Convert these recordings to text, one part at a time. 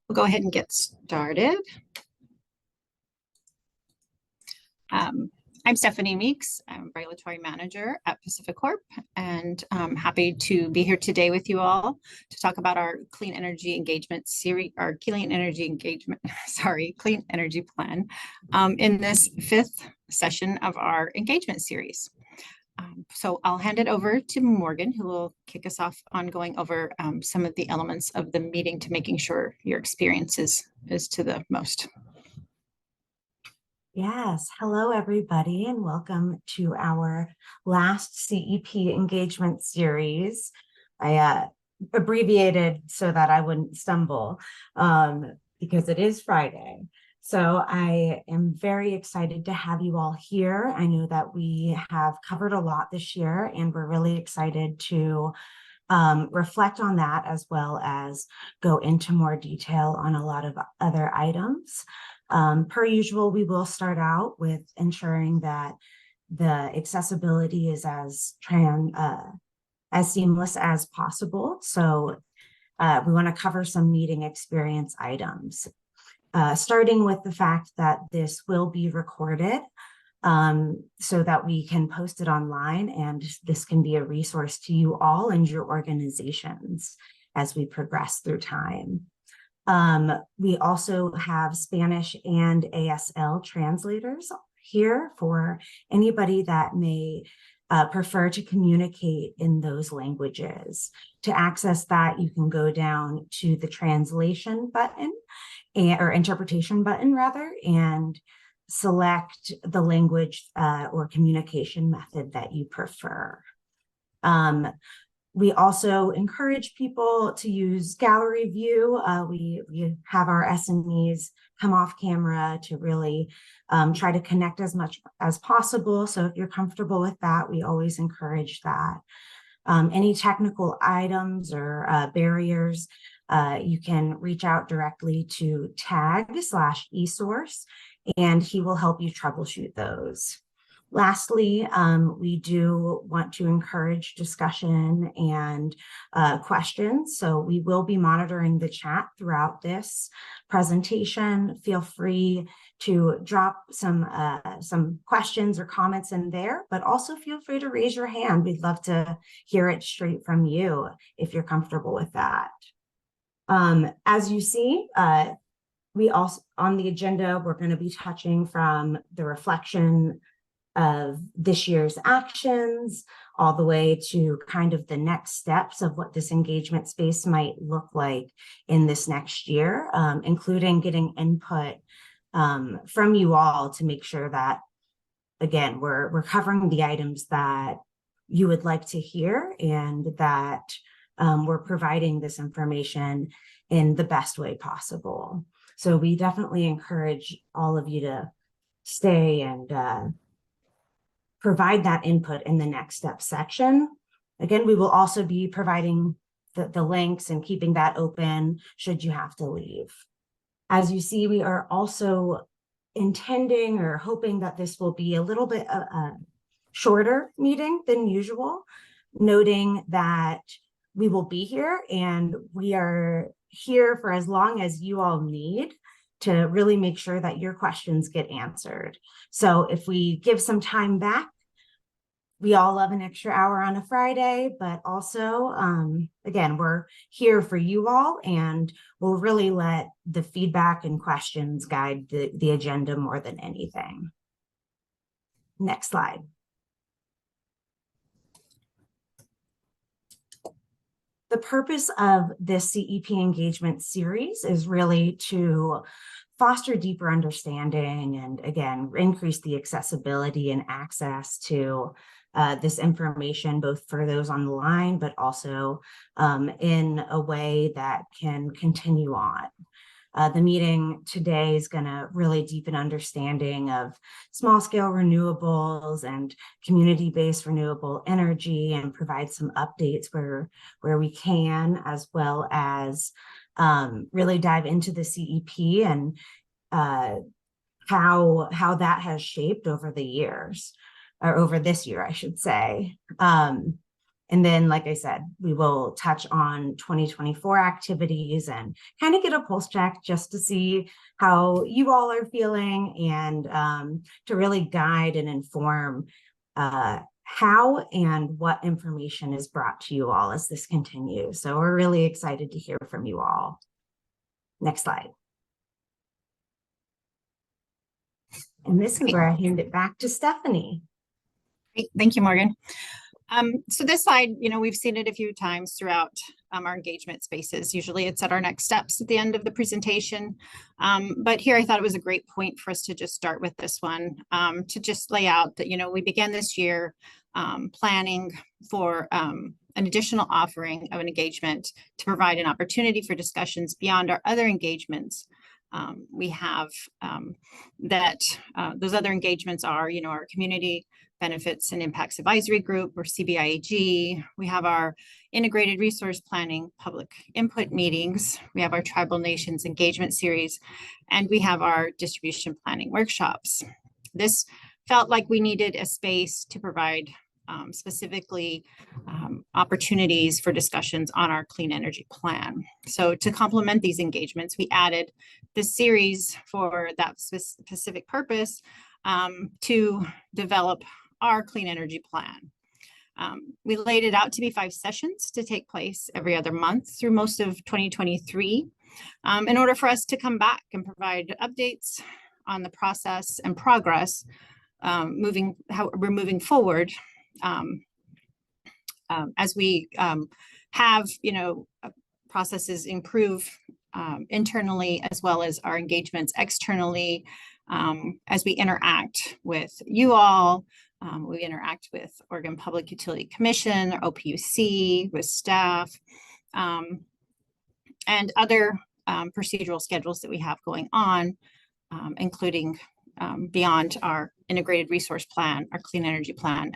We'll go ahead and get started. I'm Stephanie Meeks. I'm Regulatory Manager at Pacific Corp, and I'm happy to be here today with you all to talk about our Clean Energy Engagement Series, our Clean Energy Engagement, Clean Energy Plan in this fifth session of our engagement series. So I'll hand it over to Morgan, who will kick us off on going over some of the elements of the meeting to making sure your experience is to the most. Yes, hello everybody, and welcome to our last CEP engagement series. I abbreviated so that I wouldn't stumble because it is Friday. So I am very excited to have you all here. I know that we have covered a lot this year, and we're really excited to reflect on that as well as go into more detail on a lot of other items. Per usual, we will start out with ensuring that the accessibility is as seamless as possible. So we want to cover some meeting experience items, starting with the fact that this will be recorded so that we can post it online, and this can be a resource to you all and your organizations as we progress through time. We also have Spanish and ASL translators here for anybody that may prefer to communicate in those languages. To access that, you can go down to the translation button or interpretation button rather, and select the language or communication method that you prefer. We also encourage people to use gallery view. We have our SMEs come off camera to really try to connect as much as possible. So if you're comfortable with that, we always encourage that. Any technical items or barriers, you can reach out directly to tag/eSource, and he will help you troubleshoot those. Lastly, we do want to encourage discussion and questions. So we will be monitoring the chat throughout this presentation. Feel free to drop some questions or comments in there, but also feel free to raise your hand. We'd love to hear it straight from you if you're comfortable with that. As you see, we also, on the agenda, we're going to be touching from the reflection of this year's actions all the way to kind of the next steps of what this engagement space might look like in this next year, including getting input from you all to make sure that, again, we're covering the items that you would like to hear, and that we're providing this information in the best way possible. So we definitely encourage all of you to stay and provide that input in the next step section. Again, we will also be providing the links and keeping that open should you have to leave. As you see, we are also intending or hoping that this will be a little bit a shorter meeting than usual, noting that we will be here and we are here for as long as you all need to really make sure that your questions get answered. So if we give some time back, we all love an extra hour on a Friday, but also, again, we're here for you all, and we'll really let the feedback and questions guide the agenda more than anything. Next slide. The purpose of this CEP engagement series is really to foster deeper understanding and, again, increase the accessibility and access to this information, both for those on the line, but also in a way that can continue on. The meeting today is going to really deepen understanding of small-scale renewables and community-based renewable energy, and provide some updates where we can, as well as really dive into the CEP and how that has shaped over the years, or over this year, I should say. And then, like I said, we will touch on 2024 activities and kind of get a pulse check just to see how you all are feeling, and to really guide and inform how and what information is brought to you all as this continues. So we're really excited to hear from you all. Next slide. And this is where I hand it back to Stephanie. Great. Thank you, Morgan. So this slide, we've seen it a few times throughout our engagement spaces. Usually it's at our next steps at the end of the presentation. But here I thought it was a great point for us to just start with this one, to just lay out that, we began this year planning for an additional offering of an engagement to provide an opportunity for discussions beyond our other engagements. We have those other engagements are, our community benefits and impacts advisory group, or CBIAG. We have our integrated resource planning public input meetings. We have our tribal nations engagement series, and we have our distribution planning workshops. This felt like we needed a space to provide specifically opportunities for discussions on our clean energy plan. So to complement these engagements, we added this series for that specific purpose to develop our clean energy plan. We laid it out to be 5 sessions to take place every other month through most of 2023 in order for us to come back and provide updates on the process and progress how we're moving forward as we have processes improve internally, as well as our engagements externally, as we interact with you all. We interact with Oregon Public Utility Commission, or OPUC, with staff, and other procedural schedules that we have going on, including beyond our integrated resource plan, our clean energy plan.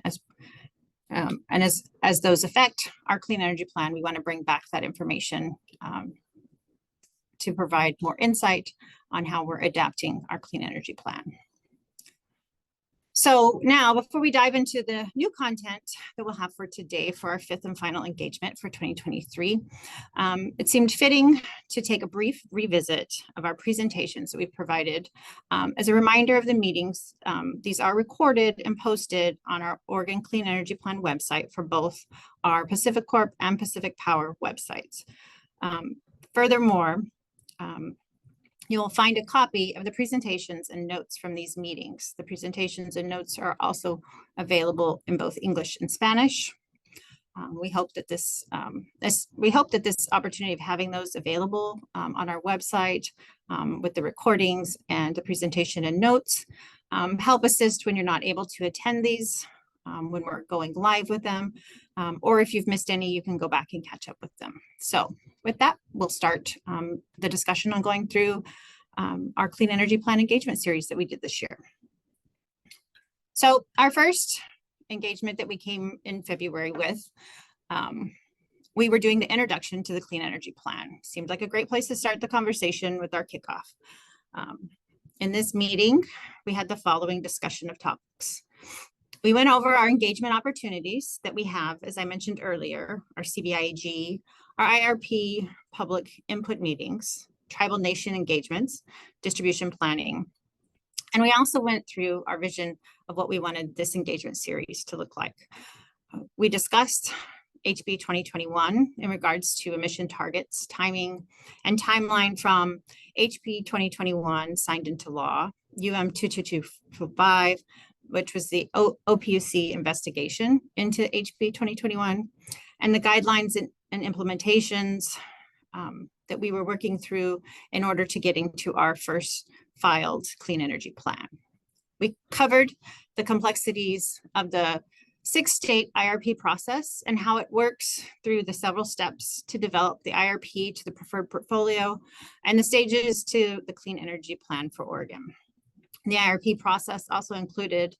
As those affect our clean energy plan, we want to bring back that information to provide more insight on how we're adapting our clean energy plan. So now, before we dive into the new content that we'll have for today for our 5th and final engagement for 2023, it seemed fitting to take a brief revisit of our presentations that we've provided. As a reminder of the meetings, these are recorded and posted on our Oregon Clean Energy Plan website for both our Pacific Corp and Pacific Power websites. Furthermore, you will find a copy of the presentations and notes from these meetings. The presentations and notes are also available in both English and Spanish. We hope that this opportunity of having those available on our website with the recordings and the presentation and notes help assist when you're not able to attend these, when we're going live with them, or if you've missed any, you can go back and catch up with them. So with that, we'll start the discussion on going through our Clean Energy Plan engagement series that we did this year. So our first engagement that we came in February with, we were doing the introduction to the Clean Energy Plan. Seemed like a great place to start the conversation with our kickoff. In this meeting, we had the following discussion of topics. We went over our engagement opportunities that we have, as I mentioned earlier, our CBIAG, our IRP public input meetings, tribal nation engagements, distribution planning. And we also went through our vision of what we wanted this engagement series to look like. We discussed HB 2021 in regards to emission targets, timing, and timeline from HB 2021 signed into law, UM 22225, which was the OPUC investigation into HB 2021, and the guidelines and implementations that we were working through in order to get into our first filed clean energy plan. We covered the complexities of the 6-state IRP process and how it works through the several steps to develop the IRP to the preferred portfolio and the stages to the clean energy plan for Oregon. The IRP process also included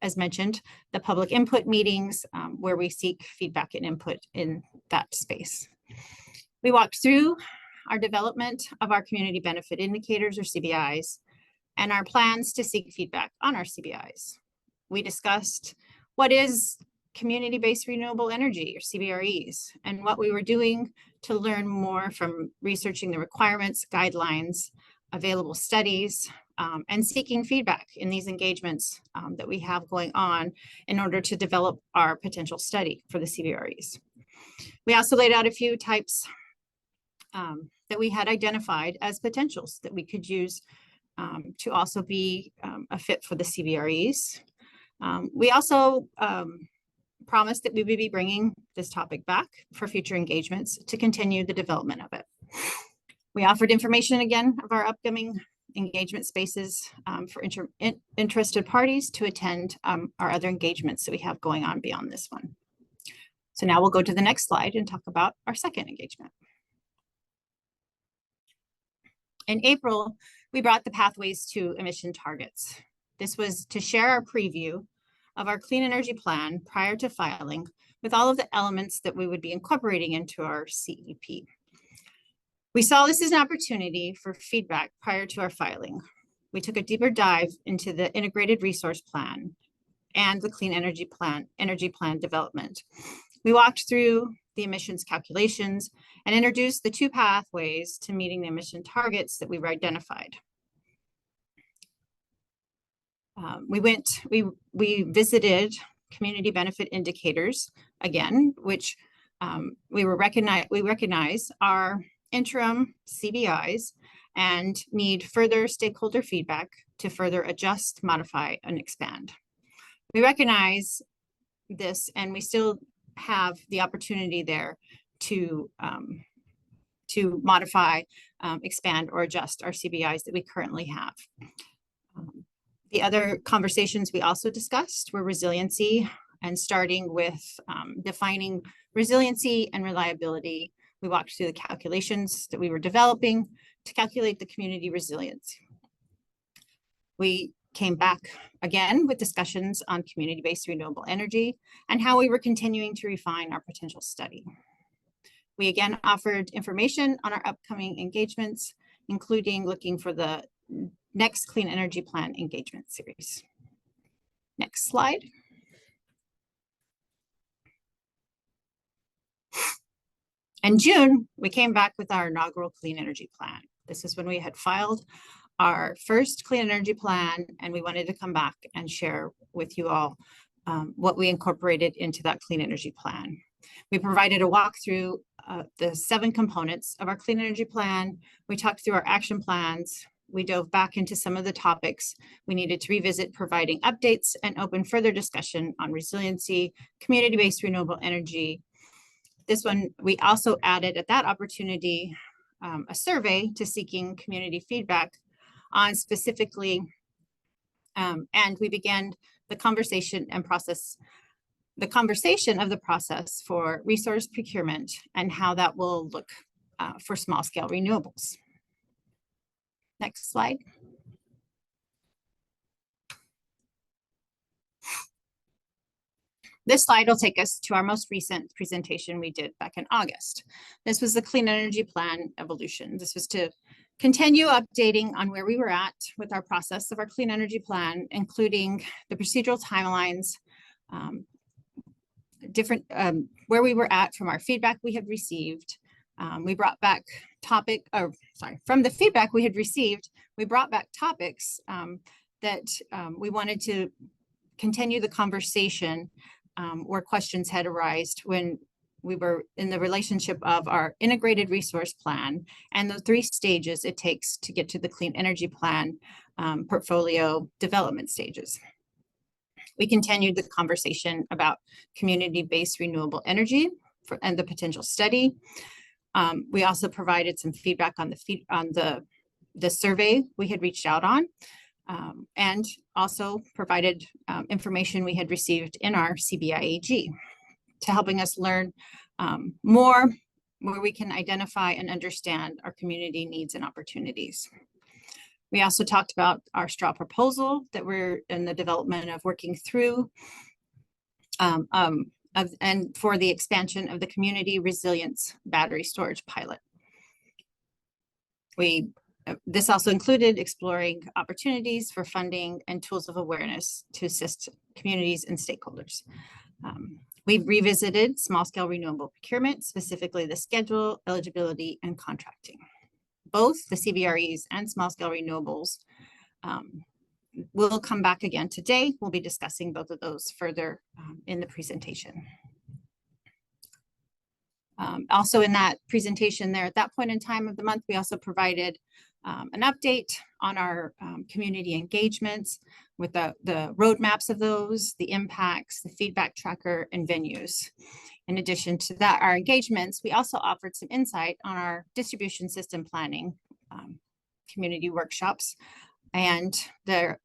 as mentioned, the public input meetings where we seek feedback and input in that space. We walked through our development of our community benefit indicators, or CBIs, and our plans to seek feedback on our CBIs. We discussed what is community-based renewable energy, or CBREs, and what we were doing to learn more from researching the requirements, guidelines, available studies, and seeking feedback in these engagements that we have going on in order to develop our potential study for the CBREs. We also laid out a few types that we had identified as potentials that we could use to also be a fit for the CBREs. We also promised that we would be bringing this topic back for future engagements to continue the development of it. We offered information again of our upcoming engagement spaces for interested parties to attend our other engagements that we have going on beyond this one. So now we'll go to the next slide and talk about our second engagement. In April, we brought the Pathways to Emission Targets. This was to share our preview of our clean energy plan prior to filing with all of the elements that we would be incorporating into our CEP. We saw this as an opportunity for feedback prior to our filing. We took a deeper dive into the integrated resource plan and the clean energy plan development. We walked through the emissions calculations and introduced the two pathways to meeting the emission targets that we were identified. We visited community benefit indicators again, which we recognize are interim CBIs and need further stakeholder feedback to further adjust, modify, and expand. We recognize this, and we still have the opportunity there to modify, expand, or adjust our CBIs that we currently have. The other conversations we also discussed were resiliency, and starting with defining resiliency and reliability. We walked through the calculations that we were developing to calculate the community resilience. We came back again with discussions on community-based renewable energy and how we were continuing to refine our potential study. We again offered information on our upcoming engagements, including looking for the next Clean Energy Plan engagement series. Next slide. In June, we came back with our inaugural Clean Energy Plan. This is when we had filed our first Clean Energy Plan, and we wanted to come back and share with you all what we incorporated into that Clean Energy Plan. We provided a walkthrough of the 7 components of our Clean Energy Plan. We talked through our action plans. We dove back into some of the topics we needed to revisit, providing updates and open further discussion on resiliency, community-based renewable energy. This one, we also added at that opportunity a survey to seeking community feedback on specifically, and we began the conversation of the process for resource procurement and how that will look for small scale renewables. Next slide. This slide will take us to our most recent presentation we did back in August. This was the Clean Energy Plan evolution. This was to continue updating on where we were at with our process of our Clean Energy Plan, including the procedural timelines, where we were at from our feedback we had received. We brought back from the feedback we had received, we brought back topics that we wanted to continue the conversation where questions had arisen when we were in the relationship of our integrated resource plan and the 3 stages it takes to get to the Clean Energy Plan portfolio development stages. We continued the conversation about community-based renewable energy and the potential study. We also provided some feedback on the survey we had reached out on, and also provided information we had received in our CBIAG to helping us learn more where we can identify and understand our community needs and opportunities. We also talked about our straw proposal that we're in the development of working through and for the expansion of the community resilience battery storage pilot. We This also included exploring opportunities for funding and tools of awareness to assist communities and stakeholders. We've revisited small-scale renewable procurement, specifically the schedule, eligibility, and contracting. Both the CBREs and small-scale renewables will come back again today. We'll be discussing both of those further in the presentation. Also in that presentation there, at that point in time of the month, we also provided an update on our community engagements with the roadmaps of those, the impacts, the feedback tracker, and venues. In addition to that, our engagements, we also offered some insight on our distribution system planning community workshops and the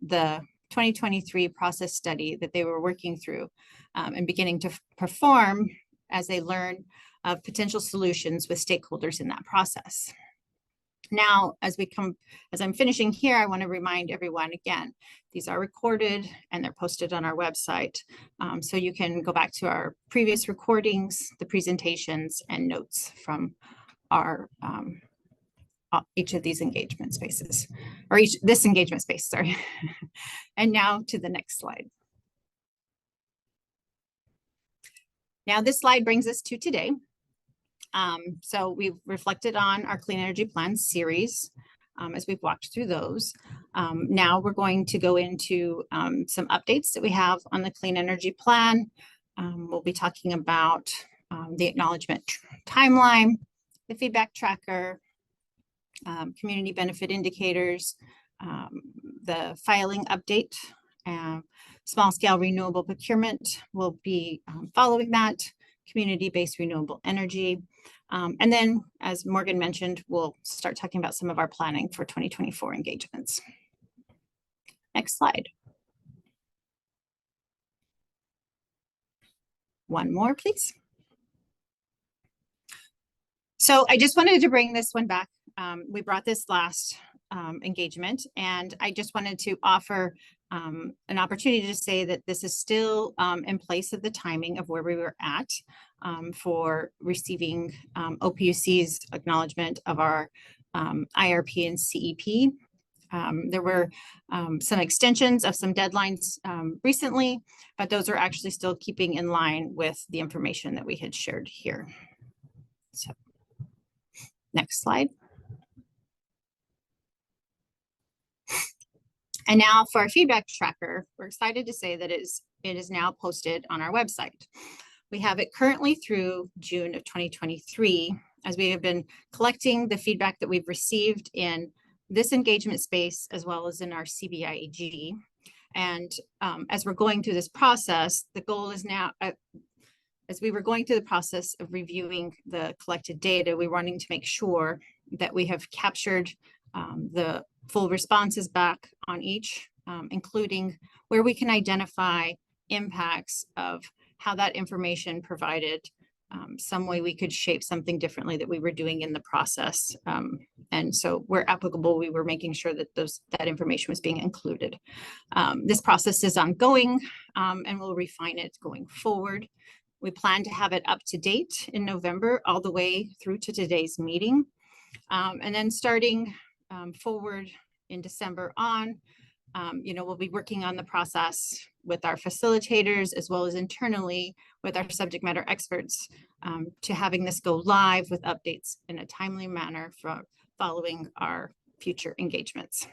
2023 process study that they were working through and beginning to perform as they learn of potential solutions with stakeholders in that process. Now, as I'm finishing here, I want to remind everyone again, these are recorded and they're posted on our website. So you can go back to our previous recordings, the presentations, and notes from our each of these engagement spaces, or this engagement space, sorry. And now to the next slide. Now this slide brings us to today. So we've reflected on our Clean Energy Plan series as we've walked through those. Now we're going to go into some updates that we have on the Clean Energy Plan. We'll be talking about the acknowledgement timeline, the feedback tracker, community benefit indicators, the filing update, small scale renewable procurement will be following that, community-based renewable energy. And then, as Morgan mentioned, we'll start talking about some of our planning for 2024 engagements. Next slide. One more, please. So I just wanted to bring this one back. We brought this last engagement, and I just wanted to offer an opportunity to say that this is still in place of the timing of where we were at for receiving OPUC's acknowledgement of our IRP and CEP. There were some extensions of some deadlines recently, but those are actually still keeping in line with the information that we had shared here. So, next slide. And now for our feedback tracker, we're excited to say that it is now posted on our website. We have it currently through June of 2023, as we have been collecting the feedback that we've received in this engagement space, as well as in our CBIEG. And as we're going through this process, the goal is now, as we were going through the process of reviewing the collected data, we're wanting to make sure that we have captured the full responses back on each, including where we can identify impacts of how that information provided some way we could shape something differently that we were doing in the process. And so where applicable, we were making sure that that information was being included. This process is ongoing and we'll refine it going forward. We plan to have it up to date in November, all the way through to today's meeting. And then starting forward in December on, we'll be working on the process with our facilitators as well as internally with our subject matter experts to having this go live with updates in a timely manner for following our future engagements.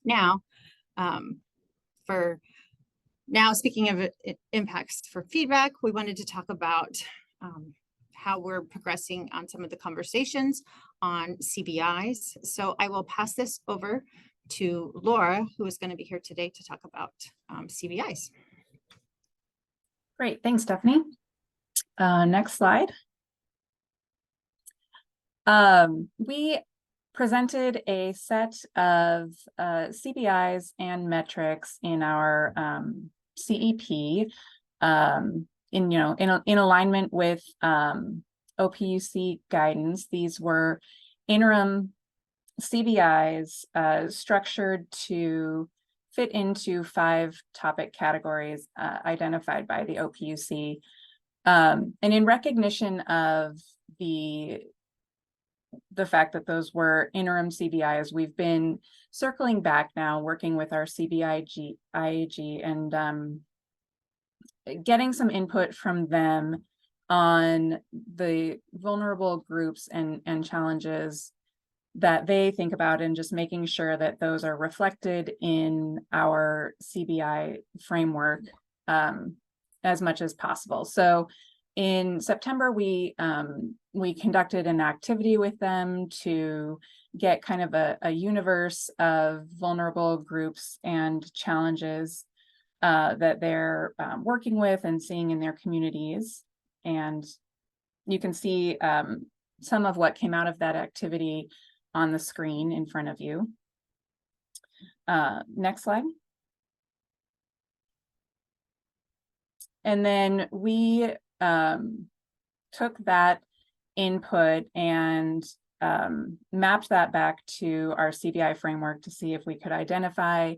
Now, speaking of impacts for feedback, we wanted to talk about how we're progressing on some of the conversations on CBIs. So I will pass this over to Laura, who is going to be here today to talk about CBIs. Great, thanks, Stephanie. Next slide. We presented a set of CBIs and metrics in our CEP in alignment with OPUC guidance. These were interim CBIs structured to fit into 5 topic categories identified by the OPUC. And in recognition of the the fact that those were interim CBIs. We've been circling back now, working with our IAG and getting some input from them on the vulnerable groups and challenges that they think about, and just making sure that those are reflected in our CBI framework as much as possible. So in September, we conducted an activity with them to get kind of a universe of vulnerable groups and challenges that they're working with and seeing in their communities. And you can see some of what came out of that activity on the screen in front of you. Next slide. And then we took that input and mapped that back to our CBI framework to see if we could identify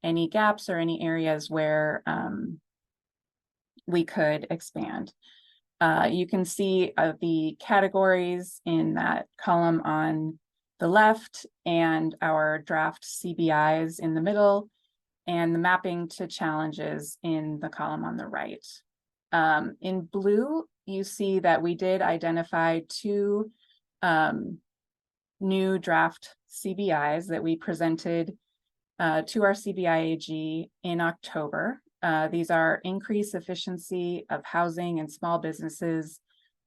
any gaps or any areas where we could expand. You can see the categories in that column on the left and our draft CBIs in the middle, and the mapping to challenges in the column on the right. In blue, you see that we did identify two new draft CBIs that we presented to our CBIAG in October. These are increased efficiency of housing and small businesses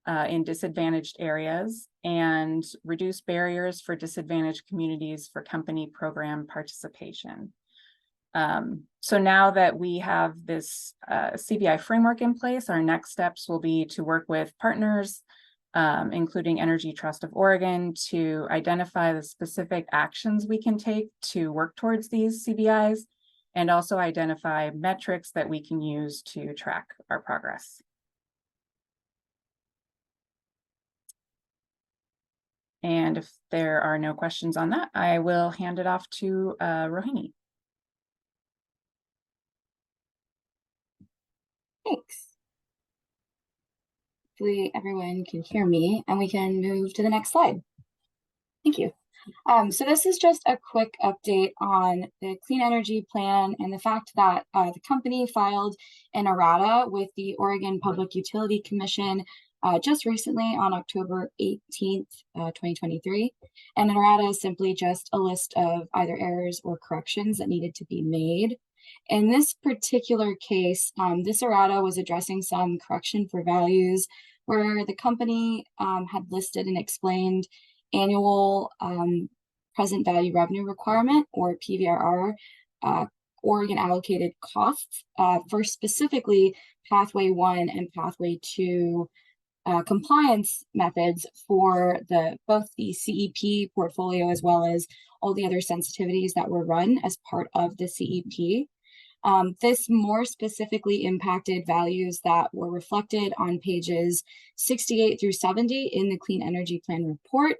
in disadvantaged areas, and reduce barriers for disadvantaged communities for company program participation. So now that we have this CBI framework in place, our next steps will be to work with partners, including Energy Trust of Oregon, to identify the specific actions we can take to work towards these CBIs, and also identify metrics that we can use to track our progress. And if there are no questions on that, I will hand it off to Rohini. Thanks. Hopefully everyone can hear me and we can move to the next slide. Thank you. So this is just a quick update on the Clean Energy Plan and the fact that the company filed an errata with the Oregon Public Utility Commission just recently on October 18th, 2023. And an errata is simply just a list of either errors or corrections that needed to be made. In this particular case, this errata was addressing some correction for values where the company had listed and explained annual present value revenue requirement, or PVRR, Oregon allocated costs for specifically Pathway 1 and Pathway 2 compliance methods for both the CEP portfolio as well as all the other sensitivities that were run as part of the CEP. This more specifically impacted values that were reflected on pages 68 through 70 in the Clean Energy Plan report,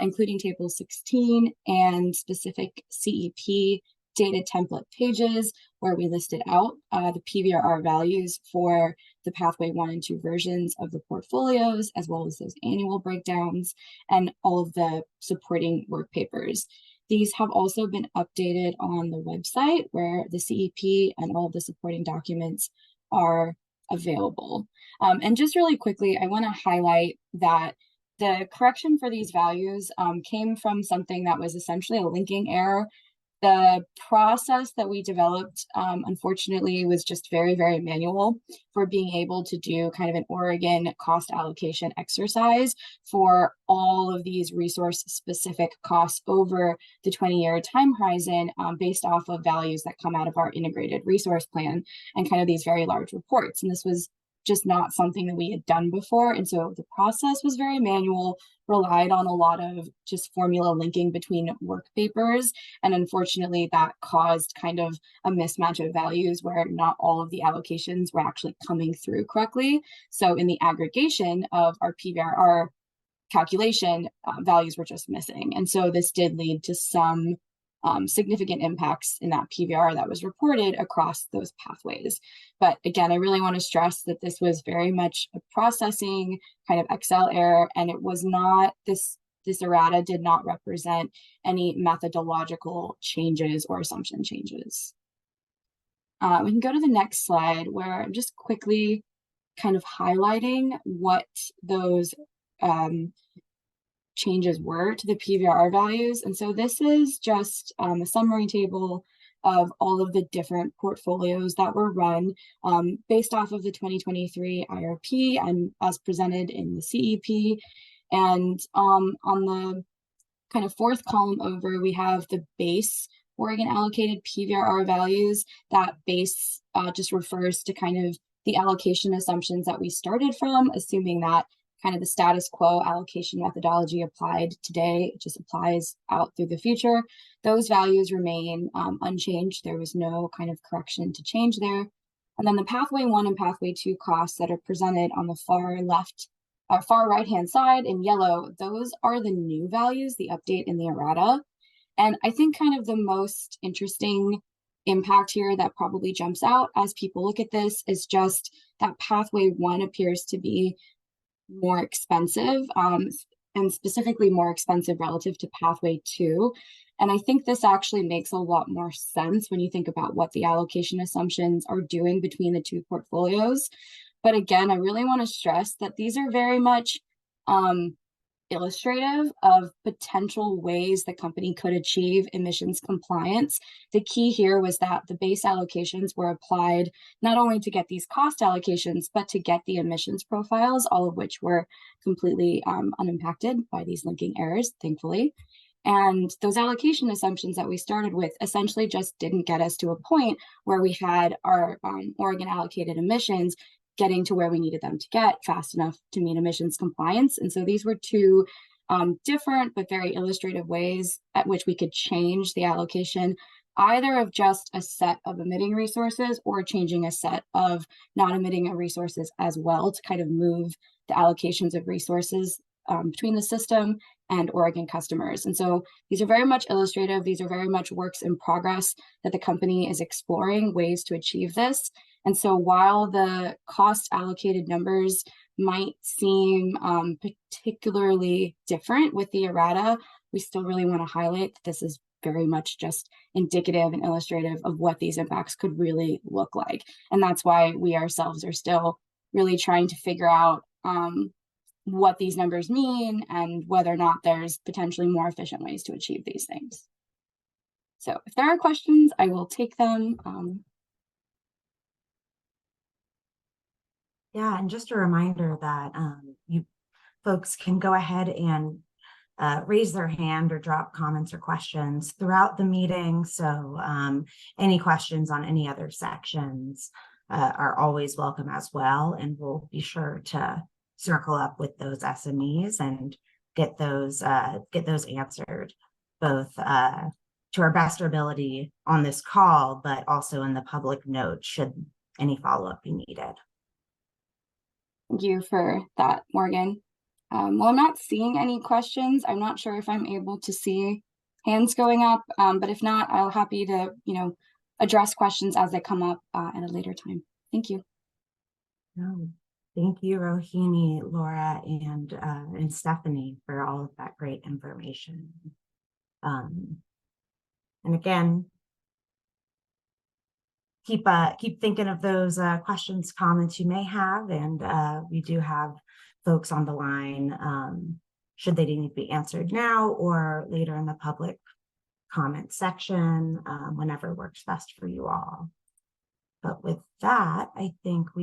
including table 16 and specific CEP data template pages where we listed out the PVRR values for the Pathway 1 and 2 versions of the portfolios, as well as those annual breakdowns and all of the supporting work papers. These have also been updated on the website where the CEP and all of the supporting documents are available. And just really quickly, I want to highlight that the correction for these values came from something that was essentially a linking error. The process that we developed, unfortunately, was just very, very manual for being able to do kind of an Oregon cost allocation exercise for all of these resource-specific costs over the 20-year time horizon based off of values that come out of our integrated resource plan and kind of these very large reports. And this was just not something that we had done before. And so the process was very manual, relied on a lot of just formula linking between work papers. And unfortunately, that caused kind of a mismatch of values where not all of the allocations were actually coming through correctly. So in the aggregation of our PVRR calculation, values were just missing. And so this did lead to some significant impacts in that PVR that was reported across those pathways. But again, I really want to stress that this was very much a processing kind of Excel error, and it was not this this errata did not represent any methodological changes or assumption changes. We can go to the next slide, where I'm just quickly kind of highlighting what those changes were to the PVR values. And so this is just a summary table of all of the different portfolios that were run based off of the 2023 IRP and as presented in the CEP. And on the kind of fourth column over, we have the base Oregon allocated PVR values. That base just refers to kind of the allocation assumptions that we started from, assuming that kind of the status quo allocation methodology applied today just applies out through the future. Those values remain unchanged. There was no kind of correction to change there. And then the pathway 1 and pathway 2 costs that are presented on the far left, far right-hand side in yellow, those are the new values, the update in the errata. And I think kind of the most interesting impact here that probably jumps out as people look at this is just that pathway 1 appears to be more expensive, and specifically more expensive relative to pathway 2. And I think this actually makes a lot more sense when you think about what the allocation assumptions are doing between the two portfolios. But again, I really want to stress that these are very much illustrative of potential ways the company could achieve emissions compliance. The key here was that the base allocations were applied not only to get these cost allocations, but to get the emissions profiles, all of which were completely unimpacted by these linking errors, thankfully. And those allocation assumptions that we started with essentially just didn't get us to a point where we had our Oregon allocated emissions getting to where we needed them to get fast enough to meet emissions compliance. And so these were two different but very illustrative ways at which we could change the allocation, either of just a set of emitting resources or changing a set of not emitting resources as well, to kind of move the allocations of resources between the system and Oregon customers. And so these are very much illustrative. These are very much works in progress that the company is exploring ways to achieve this. And so while the cost allocated numbers might seem particularly different with the errata, we still really want to highlight that this is very much just indicative and illustrative of what these impacts could really look like. And that's why we ourselves are still really trying to figure out what these numbers mean and whether or not there's potentially more efficient ways to achieve these things. So if there are questions, I will take them. Yeah, and just a reminder that you folks can go ahead and raise their hand or drop comments or questions throughout the meeting. So any questions on any other sections are always welcome as well. And we'll be sure to circle up with those SMEs and get those answered, both to our best ability on this call, but also in the public note should any follow-up be needed. Thank you for that, Morgan. Well, I'm not seeing any questions. I'm not sure if I'm able to see hands going up, but if not, I'll happy to, address questions as they come up at a later time. Thank you. No, thank you, Rohini, Laura, and Stephanie for all of that great information. And again, keep thinking of those questions, comments you may have, and we do have folks on the line should they need to be answered now or later in the public comment section, whenever works best for you all. But with that, I think we